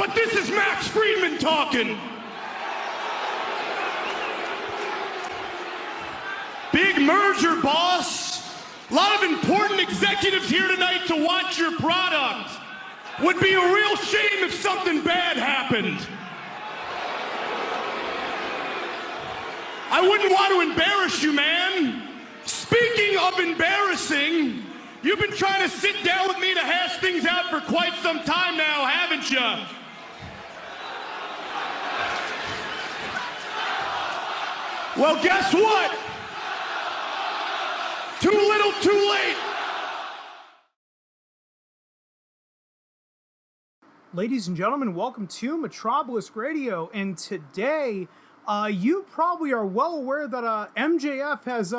but this is Max Friedman talking. Big merger, boss. A lot of important executives here tonight to watch your product. Would be a real shame if something bad happened. I wouldn't want to embarrass you, man. Speaking of embarrassing, you've been trying to sit down with me to hash things out for quite some time now, haven't you? Well, guess what? Too little, too late. Ladies and gentlemen, welcome to Metropolis Radio, and today, you probably are well aware that MJF has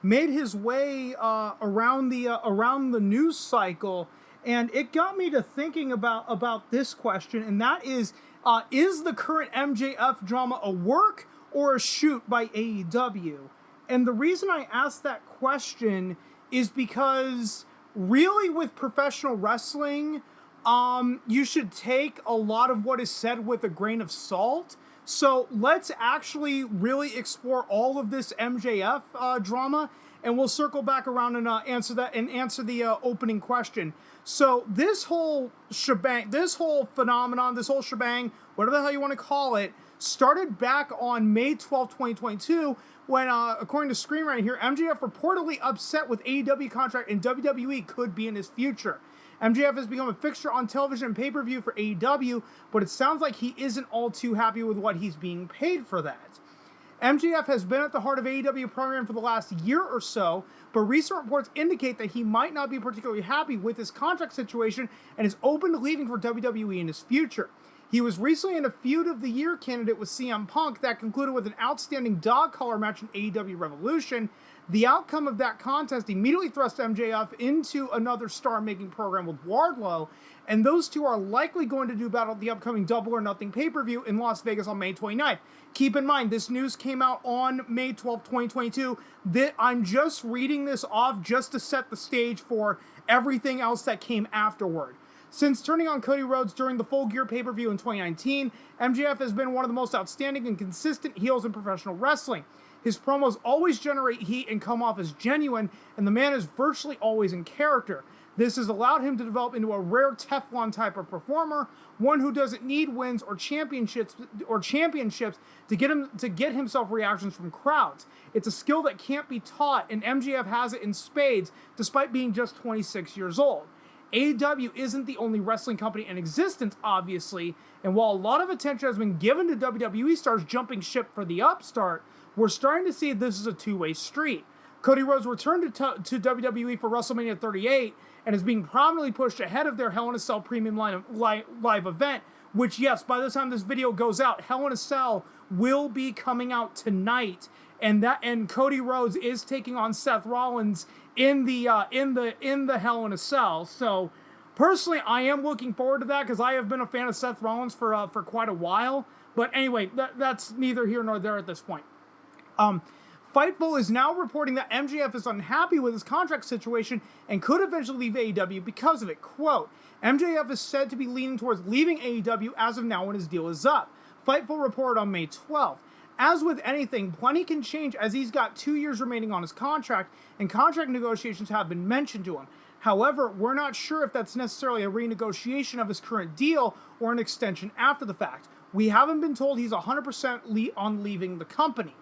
made his way around the news cycle, and it got me to thinking about this question, and that is the current MJF drama a work or a shoot by AEW? And the reason I asked that question is because really with professional wrestling, you should take a lot of what is said with a grain of salt. So let's actually really explore all of this MJF drama, and we'll circle back around and answer the opening question. So this whole shebang, this whole phenomenon, this whole shebang, whatever the hell you want to call it, started back on May 12, 2022, when, according to Screen right here, MJF reportedly upset with AEW contract and WWE could be in his future. MJF has become a fixture on television and pay-per-view for AEW, but it sounds like he isn't all too happy with what he's being paid for that. MJF has been at the heart of AEW program for the last year or so, but recent reports indicate that he might not be particularly happy with his contract situation and is open to leaving for WWE in his future. He was recently in a Feud of the Year candidate with CM Punk that concluded with an outstanding dog collar match in AEW Revolution. The outcome of that contest immediately thrust MJF into another star-making program with Wardlow, and those two are likely going to do battle at the upcoming Double or Nothing pay-per-view in Las Vegas on May 29th. Keep in mind, this news came out on May 12, 2022. I'm just reading this off just to set the stage for everything else that came afterward. Since turning on Cody Rhodes during the Full Gear pay-per-view in 2019, MJF has been one of the most outstanding and consistent heels in professional wrestling. His promos always generate heat and come off as genuine, and the man is virtually always in character. This has allowed him to develop into a rare Teflon type of performer, one who doesn't need wins or championships to get himself reactions from crowds. It's a skill that can't be taught, and MJF has it in spades, despite being just 26 years old. AEW isn't the only wrestling company in existence, obviously, and while a lot of attention has been given to WWE stars jumping ship for the upstart, we're starting to see this is a two-way street. Cody Rhodes returned to WWE for WrestleMania 38 and is being prominently pushed ahead of their Hell in a Cell premium live event, which, yes, by the time this video goes out, Hell in a Cell will be coming out tonight, and Cody Rhodes is taking on Seth Rollins in the Hell in a Cell. So personally, I am looking forward to that because I have been a fan of Seth Rollins for quite a while. But anyway, that's neither here nor there at this point. Fightful is now reporting that MJF is unhappy with his contract situation and could eventually leave AEW because of it. Quote, MJF is said to be leaning towards leaving AEW as of now when his deal is up. Fightful reported on May 12th. As with anything, plenty can change as he's got 2 years remaining on his contract, and contract negotiations have been mentioned to him. However, we're not sure if that's necessarily a renegotiation of his current deal or an extension after the fact. We haven't been told he's 100% on leaving the company.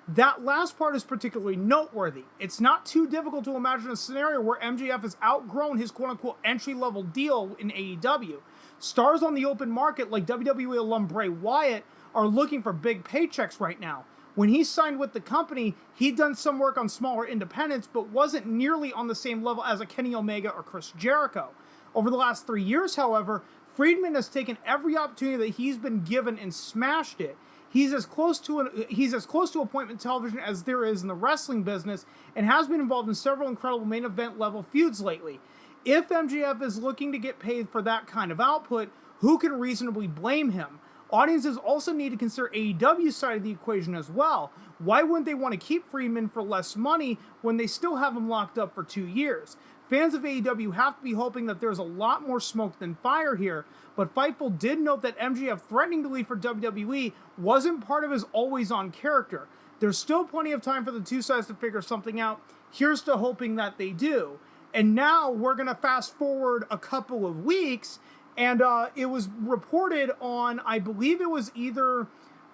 That last part is particularly noteworthy. It's not too difficult to imagine a scenario where MJF has outgrown his quote-unquote entry-level deal in AEW. Stars on the open market like WWE alum Bray Wyatt are looking for big paychecks right now. When he signed with the company, he'd done some work on smaller independents, but wasn't nearly on the same level as a Kenny Omega or Chris Jericho. Over the last 3 years, however, Friedman has taken every opportunity that he's been given and smashed it. He's as close to appointment television as there is in the wrestling business, and has been involved in several incredible main event level feuds lately. If MJF is looking to get paid for that kind of output, who can reasonably blame him? Audiences also need to consider AEW's side of the equation as well. Why wouldn't they want to keep Friedman for less money when they still have him locked up for 2 years? fans of AEW have to be hoping that there's a lot more smoke than fire here, but Fightful did note that MJF threatening to leave for WWE wasn't part of his always-on character. There's still plenty of time for the two sides to figure something out. Here's to hoping that they do. And now we're going to fast forward a couple of weeks, and it was reported on, I believe it was either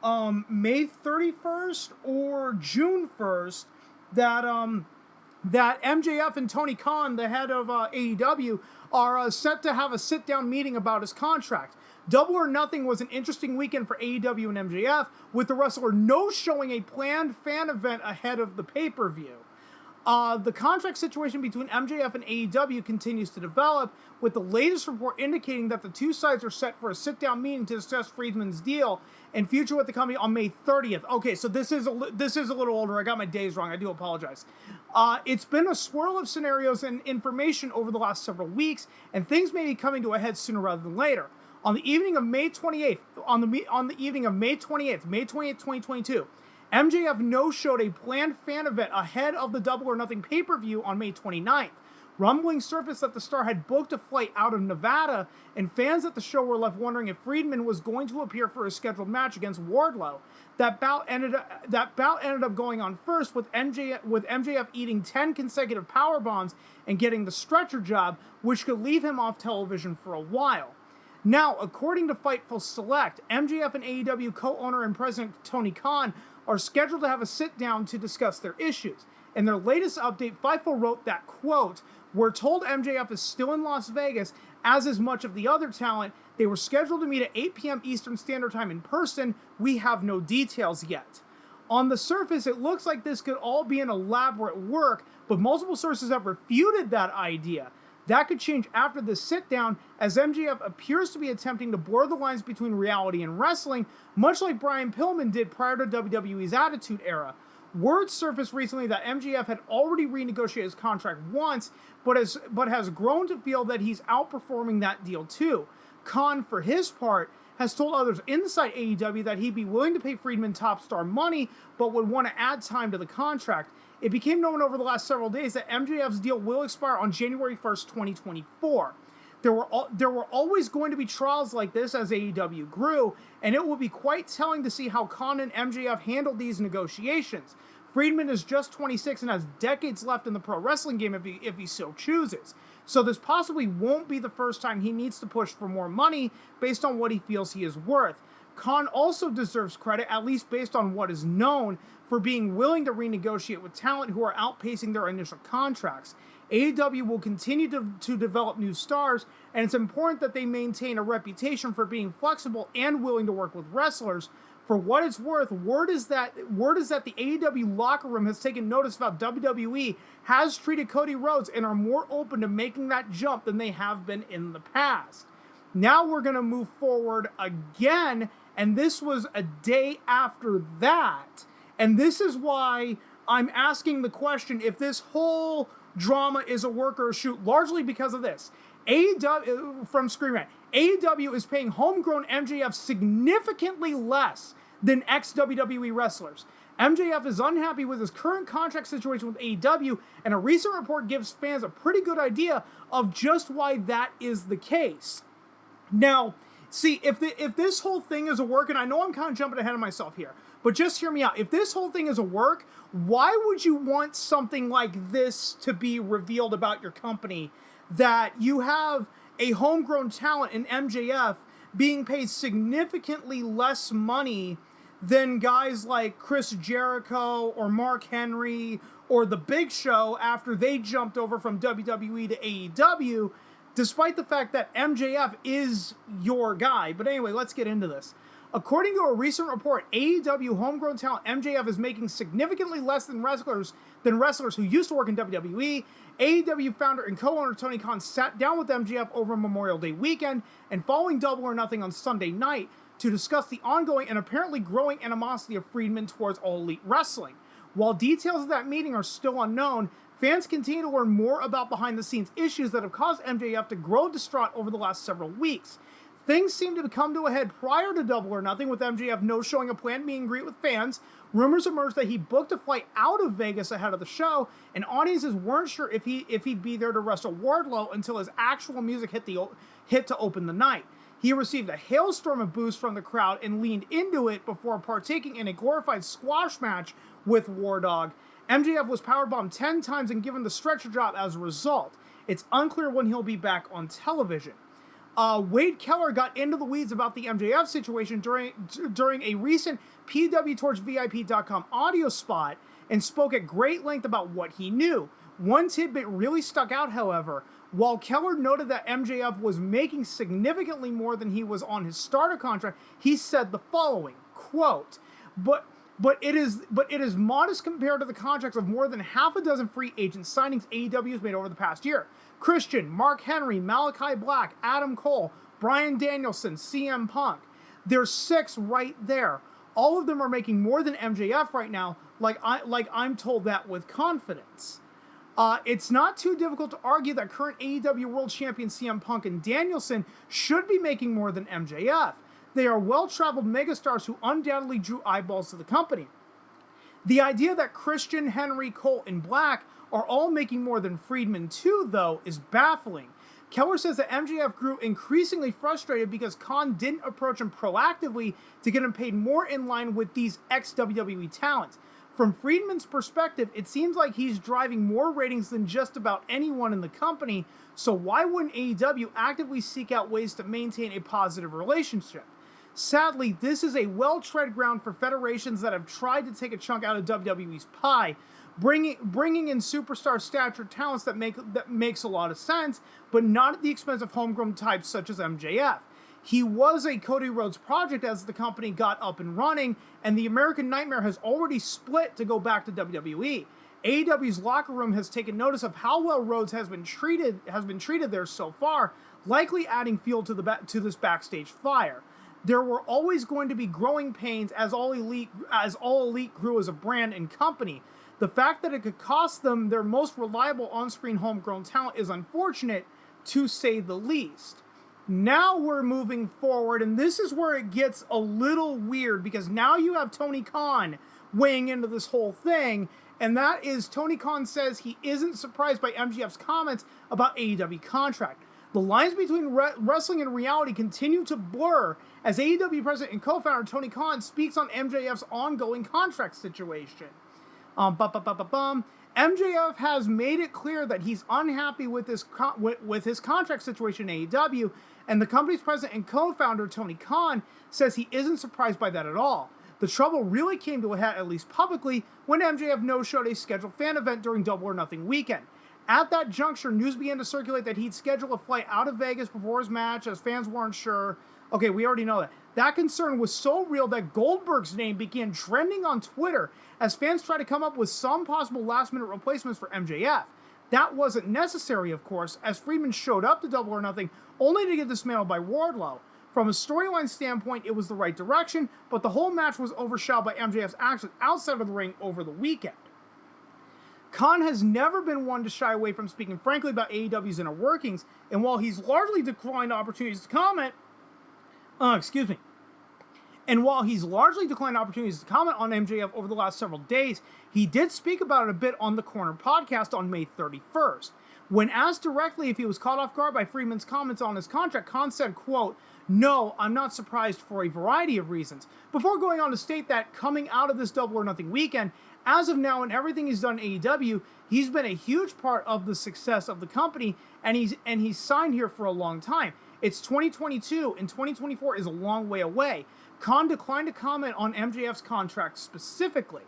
May 31st or June 1st, that MJF and Tony Khan, the head of AEW, are set to have a sit-down meeting about his contract. Double or Nothing was an interesting weekend for AEW and MJF, with the wrestler no-showing a planned fan event ahead of the pay-per-view. The contract situation between MJF and AEW continues to develop, with the latest report indicating that the two sides are set for a sit-down meeting to discuss Friedman's deal and future with the company on May 30th. Okay, so this is a little older. I got my days wrong. I do apologize. It's been a swirl of scenarios and information over the last several weeks, and things may be coming to a head sooner rather than later. On the evening of May 28th, May 28th, 2022, MJF no-showed a planned fan event ahead of the Double or Nothing pay-per-view on May 29th. Rumblings surfaced that the star had booked a flight out of Nevada, and fans at the show were left wondering if Friedman was going to appear for a scheduled match against Wardlow. That bout ended up going on first, with MJF eating 10 consecutive power bombs and getting the stretcher job, which could leave him off television for a while. Now, according to Fightful Select, MJF and AEW co-owner and president Tony Khan are scheduled to have a sit-down to discuss their issues. In their latest update, Fightful wrote that, quote, "We're told MJF is still in Las Vegas, as is much of the other talent. They were scheduled to meet at 8 p.m. Eastern Standard Time in person. We have no details yet." On the surface, it looks like this could all be an elaborate work, but multiple sources have refuted that idea. That could change after the sit-down, as MJF appears to be attempting to blur the lines between reality and wrestling, much like Brian Pillman did prior to WWE's Attitude Era. Word surfaced recently that MJF had already renegotiated his contract once, but has grown to feel that he's outperforming that deal too. Kahn, for his part, has told others inside AEW that he'd be willing to pay Friedman top star money, but would want to add time to the contract. It became known over the last several days that MJF's deal will expire on January 1st, 2024. There were always going to be trials like this as AEW grew, and it will be quite telling to see how Kahn and MJF handled these negotiations. Friedman is just 26 and has decades left in the pro wrestling game if he so chooses. So this possibly won't be the first time he needs to push for more money based on what he feels he is worth. Kahn also deserves credit, at least based on what is known, for being willing to renegotiate with talent who are outpacing their initial contracts. AEW will continue to develop new stars, and it's important that they maintain a reputation for being flexible and willing to work with wrestlers. For what it's worth, word is that the AEW locker room has taken notice about WWE has treated Cody Rhodes and are more open to making that jump than they have been in the past. Now we're going to move forward again, and this was a day after that. And this is why I'm asking the question if this whole drama is a work or a shoot, largely because of this. AEW, from Screen Rant, AEW is paying homegrown MJF significantly less than ex-WWE wrestlers. MJF is unhappy with his current contract situation with AEW, and a recent report gives fans a pretty good idea of just why that is the case. Now, see, if this whole thing is a work, and I know I'm kind of jumping ahead of myself here, but just hear me out. If this whole thing is a work, why would you want something like this to be revealed about your company, that you have a homegrown talent in MJF being paid significantly less money than guys like Chris Jericho or Mark Henry or The Big Show after they jumped over from WWE to AEW, despite the fact that MJF is your guy? But anyway, let's get into this. According to a recent report, AEW homegrown talent MJF is making significantly less than wrestlers who used to work in WWE. AEW founder and co-owner Tony Khan sat down with MJF over Memorial Day weekend and following Double or Nothing on Sunday night to discuss the ongoing and apparently growing animosity of Friedman towards All Elite Wrestling. While details of that meeting are still unknown, fans continue to learn more about behind-the-scenes issues that have caused MJF to grow distraught over the last several weeks. Things seemed to come to a head prior to Double or Nothing, with MJF no-showing a planned meet and greet with fans. Rumors emerged that he booked a flight out of Vegas ahead of the show, and audiences weren't sure if he'd be there to wrestle Wardlow until his actual music hit to open the night. He received a hailstorm of boos from the crowd and leaned into it before partaking in a glorified squash match with War Dog. MJF was powerbombed 10 times and given the stretcher job as a result. It's unclear when he'll be back on television. Wade Keller got into the weeds about the MJF situation during a recent PWTorchVIP.com audio spot and spoke at great length about what he knew. One tidbit really stuck out, however. While Keller noted that MJF was making significantly more than he was on his starter contract, he said the following, quote, But it is modest compared to the contracts of more than half a dozen free agent signings AEW has made over the past year. Christian, Mark Henry, Malachi Black, Adam Cole, Bryan Danielson, CM Punk. There's 6 right there. All of them are making more than MJF right now, like I'm told that with confidence. It's not too difficult to argue that current AEW World Champion CM Punk and Danielson should be making more than MJF. They are well-traveled megastars who undoubtedly drew eyeballs to the company. The idea that Christian, Henry, Cole, and Black are all making more than Friedman too, though, is baffling. Keller says that MJF grew increasingly frustrated because Kahn didn't approach him proactively to get him paid more in line with these ex-WWE talents. From Friedman's perspective, it seems like he's driving more ratings than just about anyone in the company, so why wouldn't AEW actively seek out ways to maintain a positive relationship? Sadly, this is a well-tread ground for federations that have tried to take a chunk out of WWE's pie, bringing in superstar stature talents that makes a lot of sense, but not at the expense of homegrown types such as MJF. He was a Cody Rhodes project as the company got up and running, and the American Nightmare has already split to go back to WWE. AEW's locker room has taken notice of how well Rhodes has been treated there so far, likely adding fuel to this backstage fire. There were always going to be growing pains as All Elite grew as a brand and company. The fact that it could cost them their most reliable on-screen homegrown talent is unfortunate, to say the least. Now we're moving forward, and this is where it gets a little weird, because now you have Tony Khan weighing into this whole thing, and that is Tony Khan says he isn't surprised by MJF's comments about AEW contract. The lines between wrestling and reality continue to blur as AEW president and co-founder Tony Khan speaks on MJF's ongoing contract situation. MJF has made it clear that he's unhappy with his contract situation in AEW, and the company's president and co-founder Tony Khan says he isn't surprised by that at all. The trouble really came to a head, at least publicly, when MJF no-showed a scheduled fan event during Double or Nothing weekend. At that juncture, news began to circulate that he'd scheduled a flight out of Vegas before his match, as fans weren't sure. Okay, we already know that. That concern was so real that Goldberg's name began trending on Twitter as fans tried to come up with some possible last-minute replacements for MJF. That wasn't necessary, of course, as Friedman showed up to Double or Nothing only to get dismantled by Wardlow. From a storyline standpoint, it was the right direction, but the whole match was overshadowed by MJF's actions outside of the ring over the weekend. Kahn has never been one to shy away from speaking frankly about AEW's inner workings, and while he's largely declined opportunities to comment on MJF over the last several days, he did speak about it a bit on the Corner podcast on May 31st. When asked directly if he was caught off guard by Friedman's comments on his contract, Kahn said, quote, "No, I'm not surprised for a variety of reasons," before going on to state that coming out of this Double or Nothing weekend, as of now and everything he's done in AEW, he's been a huge part of the success of the company, and he's signed here for a long time. It's 2022, and 2024 is a long way away. Kahn declined to comment on MJF's contract specifically.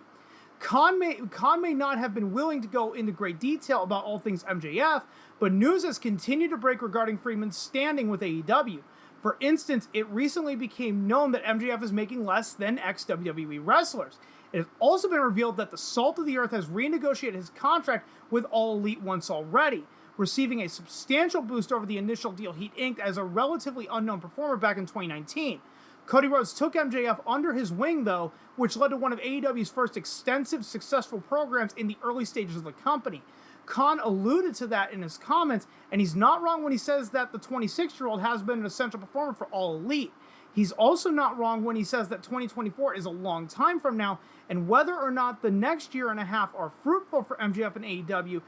Kahn may not have been willing to go into great detail about all things MJF, but news has continued to break regarding Friedman's standing with AEW. For instance, it recently became known that MJF is making less than ex-WWE wrestlers. It has also been revealed that the Salt of the Earth has renegotiated his contract with All Elite once already, receiving a substantial boost over the initial deal he'd inked as a relatively unknown performer back in 2019. Cody Rhodes took MJF under his wing, though, which led to one of AEW's first extensive, successful programs in the early stages of the company. Kahn alluded to that in his comments, and he's not wrong when he says that the 26-year-old has been an essential performer for All Elite. He's also not wrong when he says that 2024 is a long time from now, and whether or not the next year and a half are fruitful for MJF and AEW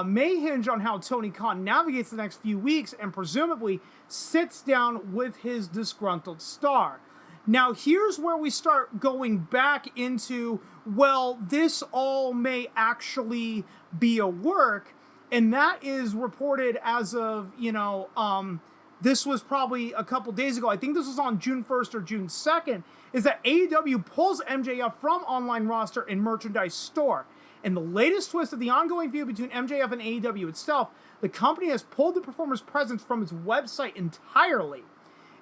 may hinge on how Tony Khan navigates the next few weeks and presumably sits down with his disgruntled star. Now, here's where we start going back into, well, this all may actually be a work, and that is reported as of, this was probably a couple days ago. I think this was on June 1st or June 2nd, is that AEW pulls MJF from online roster and merchandise store. In the latest twist of the ongoing feud between MJF and AEW itself, the company has pulled the performer's presence from its website entirely.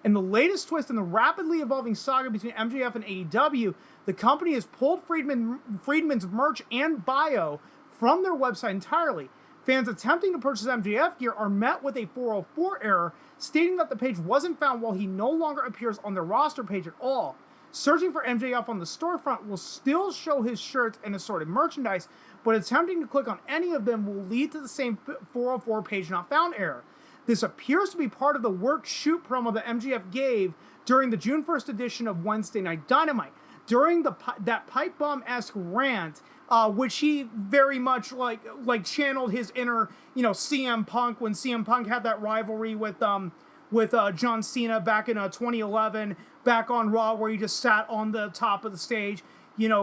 In the latest twist in the rapidly evolving saga between MJF and AEW, the company has pulled Friedman's merch and bio from their website entirely. Fans attempting to purchase MJF gear are met with a 404 error, stating that the page wasn't found while he no longer appears on their roster page at all. Searching for MJF on the storefront will still show his shirts and assorted merchandise, but attempting to click on any of them will lead to the same 404 page not found error. This appears to be part of the work shoot promo that MJF gave during the June 1st edition of Wednesday Night Dynamite. During that pipe bomb-esque rant, which he very much like channeled his inner, CM Punk when CM Punk had that rivalry with John Cena back in 2011, back on Raw, where he just sat on the top of the stage,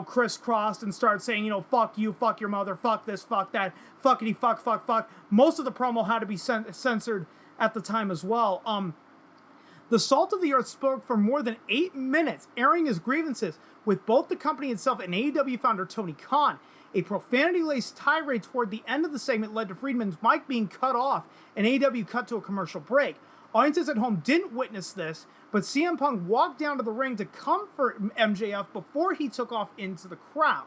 crisscrossed and started saying, fuck you, fuck your mother, fuck this, fuck that, fuckity, fuck. Most of the promo had to be censored at the time as well. The Salt of the Earth spoke for more than 8 minutes, airing his grievances with both the company itself and AEW founder Tony Khan. A profanity-laced tirade toward the end of the segment led to Friedman's mic being cut off, and AEW cut to a commercial break. Audiences at home didn't witness this, but CM Punk walked down to the ring to comfort MJF before he took off into the crowd.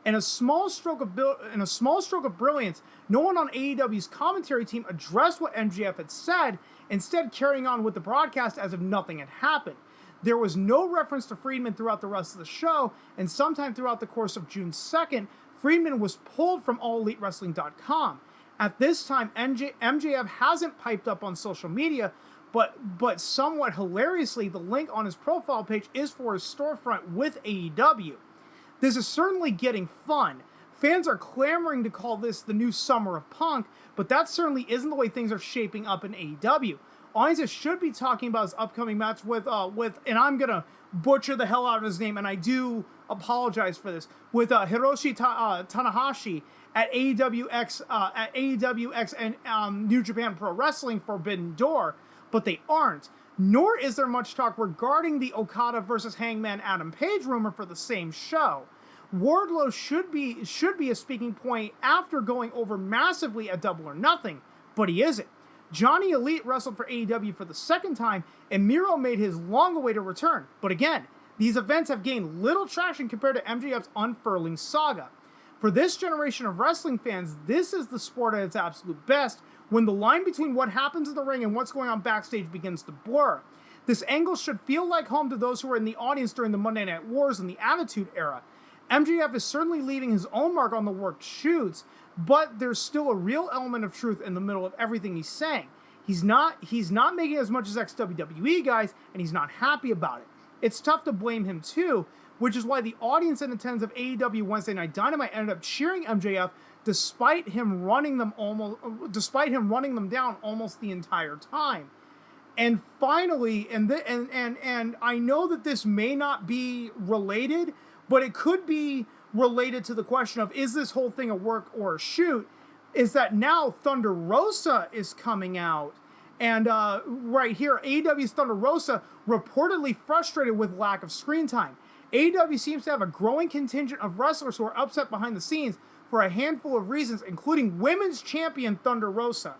In a small stroke of brilliance, no one on AEW's commentary team addressed what MJF had said, instead carrying on with the broadcast as if nothing had happened. There was no reference to Friedman throughout the rest of the show, and sometime throughout the course of June 2nd, Friedman was pulled from AllEliteWrestling.com. At this time, MJF hasn't piped up on social media, but somewhat hilariously, the link on his profile page is for his storefront with AEW. This is certainly getting fun. Fans are clamoring to call this the new summer of Punk, but that certainly isn't the way things are shaping up in AEW. Audiences should be talking about his upcoming match with, and I'm gonna butcher the hell out of his name, and I do apologize for this, with Hiroshi Tanahashi at AEWX and New Japan Pro Wrestling Forbidden Door, but they aren't. Nor is there much talk regarding the Okada versus Hangman Adam Page rumor for the same show. Wardlow should be a speaking point after going over massively at Double or Nothing, but he isn't. Johnny Elite wrestled for AEW for the second time, and Miro made his long-awaited return. But again, these events have gained little traction compared to MJF's unfurling saga. For this generation of wrestling fans, this is the sport at its absolute best, when the line between what happens in the ring and what's going on backstage begins to blur. This angle should feel like home to those who were in the audience during the Monday Night Wars and the Attitude Era. MJF is certainly leaving his own mark on the worked shoots, but there's still a real element of truth in the middle of everything he's saying. He's not making as much as ex-WWE guys, and he's not happy about it. It's tough to blame him too, which is why the audience in attendance of AEW Wednesday Night Dynamite ended up cheering MJF despite him running them down almost the entire time. And finally, and I know that this may not be related, but it could be related to the question of, is this whole thing a work or a shoot, is that now Thunder Rosa is coming out. And right here, AEW's Thunder Rosa reportedly frustrated with lack of screen time. AEW seems to have a growing contingent of wrestlers who are upset behind the scenes for a handful of reasons, including women's champion Thunder Rosa.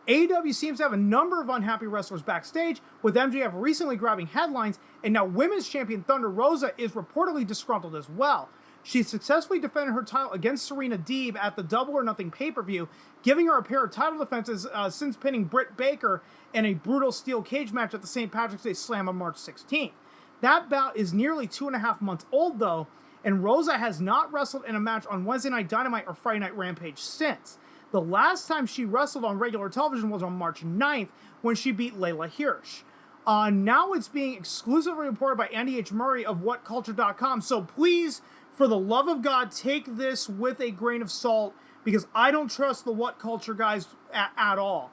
AEW seems to have a number of unhappy wrestlers backstage, with MJF recently grabbing headlines, and now women's champion Thunder Rosa is reportedly disgruntled as well. She successfully defended her title against Serena Deeb at the Double or Nothing pay-per-view, giving her a pair of title defenses since pinning Britt Baker in a brutal steel cage match at the St. Patrick's Day Slam on March 16th. That bout is nearly 2.5 months old, though, and Rosa has not wrestled in a match on Wednesday Night Dynamite or Friday Night Rampage since. The last time she wrestled on regular television was on March 9th when she beat Layla Hirsch. Now it's being exclusively reported by Andy H. Murray of WhatCulture.com, so please, for the love of God, take this with a grain of salt, because I don't trust the What Culture guys at all.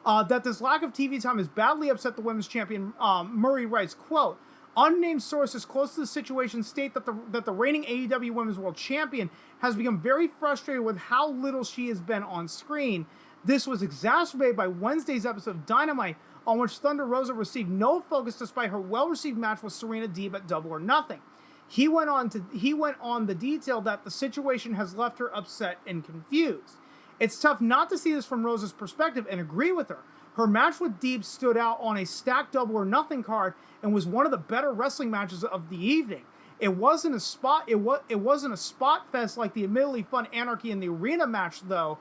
That this lack of TV time has badly upset the women's champion. Murray writes, quote, unnamed sources close to the situation state that the reigning AEW Women's World Champion has become very frustrated with how little she has been on screen. This was exacerbated by Wednesday's episode of Dynamite, on which Thunder Rosa received no focus despite her well-received match with Serena Deeb at Double or Nothing. He went on the detail that the situation has left her upset and confused. It's tough not to see this from Rosa's perspective and agree with her. Her match with Deeb stood out on a stacked Double or Nothing card and was one of the better wrestling matches of the evening. It wasn't a spot fest like the admittedly fun Anarchy in the Arena match though,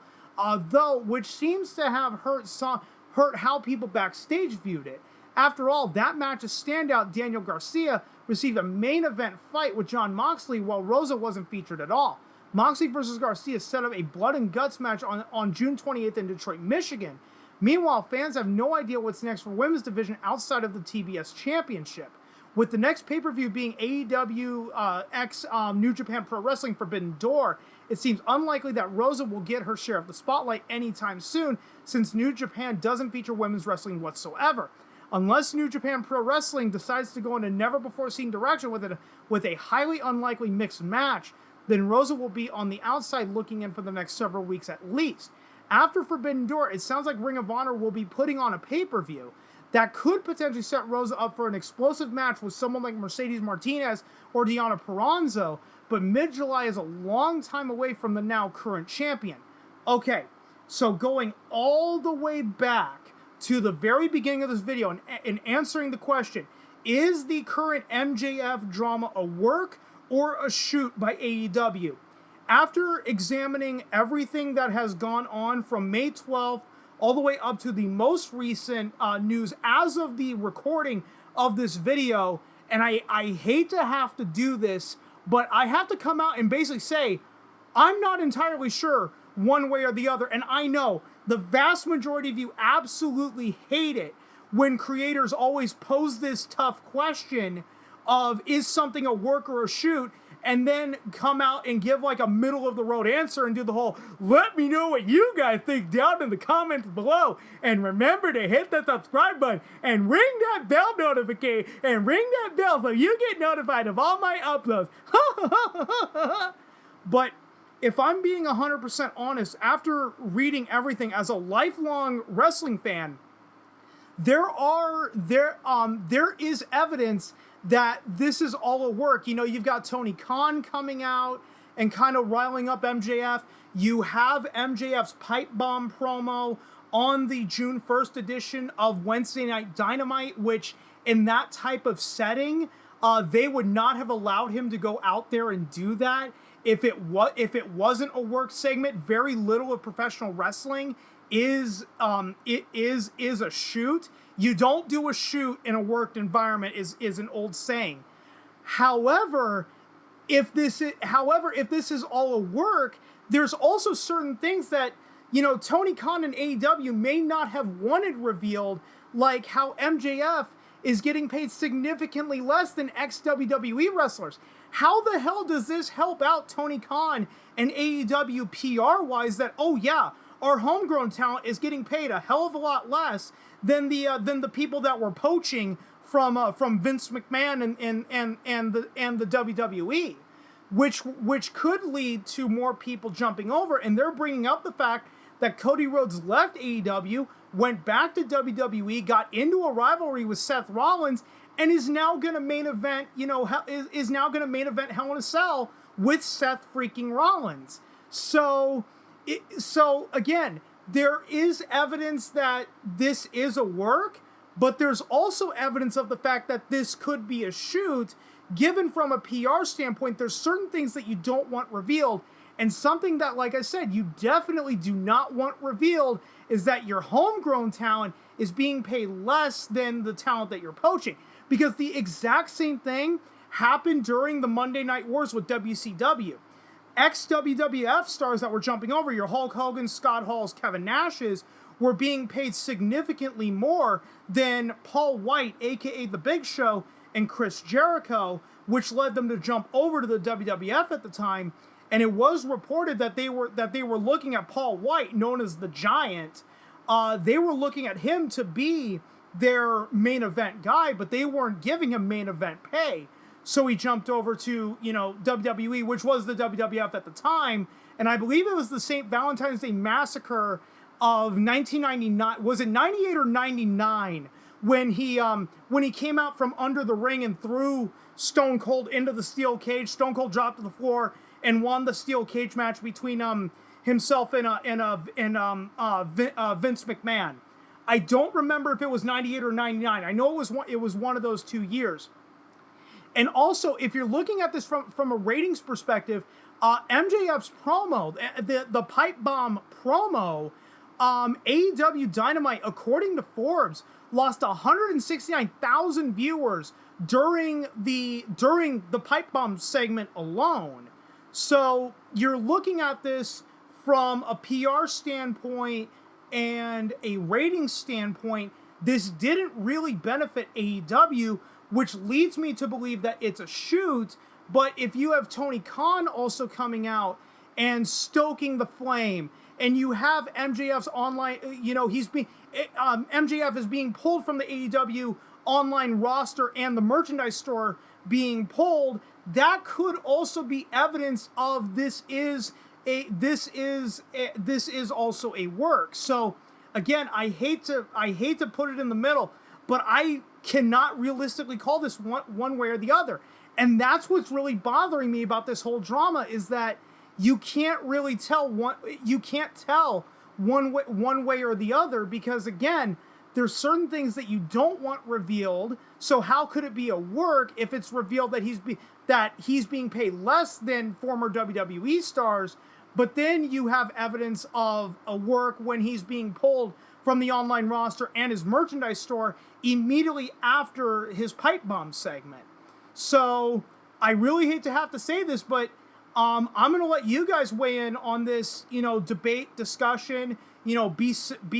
which seems to have hurt how people backstage viewed it. After all, that match's standout Daniel Garcia received a main event fight with Jon Moxley while Rosa wasn't featured at all. Moxley versus Garcia set up a blood and guts match on June 28th in Detroit, Michigan. Meanwhile, fans have no idea what's next for women's division outside of the TBS Championship. With the next pay-per-view being AEW x New Japan Pro Wrestling Forbidden Door, it seems unlikely that Rosa will get her share of the spotlight anytime soon, since New Japan doesn't feature women's wrestling whatsoever. Unless New Japan Pro Wrestling decides to go in a never-before-seen direction with a highly unlikely mixed match, then Rosa will be on the outside looking in for the next several weeks at least. After Forbidden Door, it sounds like Ring of Honor will be putting on a pay-per-view that could potentially set Rosa up for an explosive match with someone like Mercedes Martinez or Deonna Purrazzo, but mid-July is a long time away from the now current champion. Okay, so going all the way back to the very beginning of this video and answering the question, is the current MJF drama a work or a shoot by AEW? After examining everything that has gone on from May 12th all the way up to the most recent news as of the recording of this video, and I hate to have to do this, but I have to come out and basically say, I'm not entirely sure one way or the other, and I know the vast majority of you absolutely hate it when creators always pose this tough question of, is something a work or a shoot, and then come out and give like a middle of the road answer and do the whole, let me know what you guys think down in the comments below, and remember to hit the subscribe button and ring that bell notification and ring that bell so you get notified of all my uploads. But if I'm being 100% honest, after reading everything as a lifelong wrestling fan, there is evidence that this is all a work. You know, you've got Tony Khan coming out and kind of riling up MJF. You have MJF's pipe bomb promo on the June 1st edition of Wednesday Night Dynamite, which in that type of setting, they would not have allowed him to go out there and do that. If it wasn't a work segment, very little of professional wrestling is a shoot. You don't do a shoot in a worked environment is an old saying. However, if this is all a work, there's also certain things that, you know, Tony Khan and AEW may not have wanted revealed, like how MJF is getting paid significantly less than ex-WWE wrestlers. How the hell does this help out Tony Khan and AEW PR-wise that, oh yeah, our homegrown talent is getting paid a hell of a lot less than the people that were poaching from Vince McMahon and the WWE, which could lead to more people jumping over. And they're bringing up the fact that Cody Rhodes left AEW, went back to WWE, got into a rivalry with Seth Rollins, and is now going to main event, Hell in a Cell with Seth freaking Rollins. So again, there is evidence that this is a work, but there's also evidence of the fact that this could be a shoot. Given from a PR standpoint, there's certain things that you don't want revealed, and something that, like I said, you definitely do not want revealed is that your homegrown talent is being paid less than the talent that you're poaching. Because the exact same thing happened during the Monday Night Wars with WCW. Ex-WWF stars that were jumping over, your Hulk Hogan, Scott Halls, Kevin Nash's, were being paid significantly more than Paul White, aka The Big Show, and Chris Jericho, which led them to jump over to the WWF at the time. And it was reported that they were looking at Paul White, known as the Giant. They were looking at him to be their main event guy, but they weren't giving him main event pay. So he jumped over to, WWE, which was the WWF at the time. And I believe it was the St. Valentine's Day Massacre of 1999. Was it 98 or 99 when he came out from under the ring and threw Stone Cold into the steel cage? Stone Cold dropped to the floor and won the steel cage match between himself and Vince McMahon. I don't remember if it was 98 or 99. I know it was one of those 2 years. And also, if you're looking at this from a ratings perspective, MJF's promo, the pipe bomb promo, AEW Dynamite, according to Forbes, lost 169,000 viewers during the pipe bomb segment alone. So you're looking at this from a PR standpoint and a ratings standpoint. This didn't really benefit AEW, which leads me to believe that it's a shoot. But if you have Tony Khan also coming out and stoking the flame, and you have MJF's online, MJF is being pulled from the AEW online roster and the merchandise store being pulled, that could also be evidence of this is also a work. So again, I hate to put it in the middle, but I cannot realistically call this one way or the other. And that's what's really bothering me about this whole drama, is that you can't really tell one way or the other, because again, there's certain things that you don't want revealed. So how could it be a work if it's revealed that he's being paid less than former WWE stars? But then you have evidence of a work when he's being pulled from the online roster and his merchandise store immediately after his pipe bomb segment. So I really hate to have to say this, but I'm going to let you guys weigh in on this, debate, discussion, be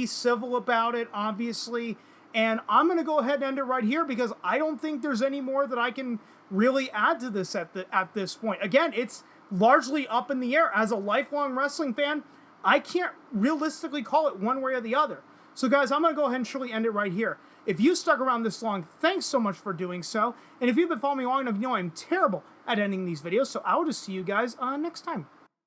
civil about it, obviously. And I'm going to go ahead and end it right here, because I don't think there's any more that I can really add to this at this point. Again, it's largely up in the air. As a lifelong wrestling fan, I can't realistically call it one way or the other. So guys, I'm going to go ahead and surely end it right here. If you stuck around this long, thanks so much for doing so. And if you've been following me long enough, you know I'm terrible at ending these videos. So I will just see you guys next time.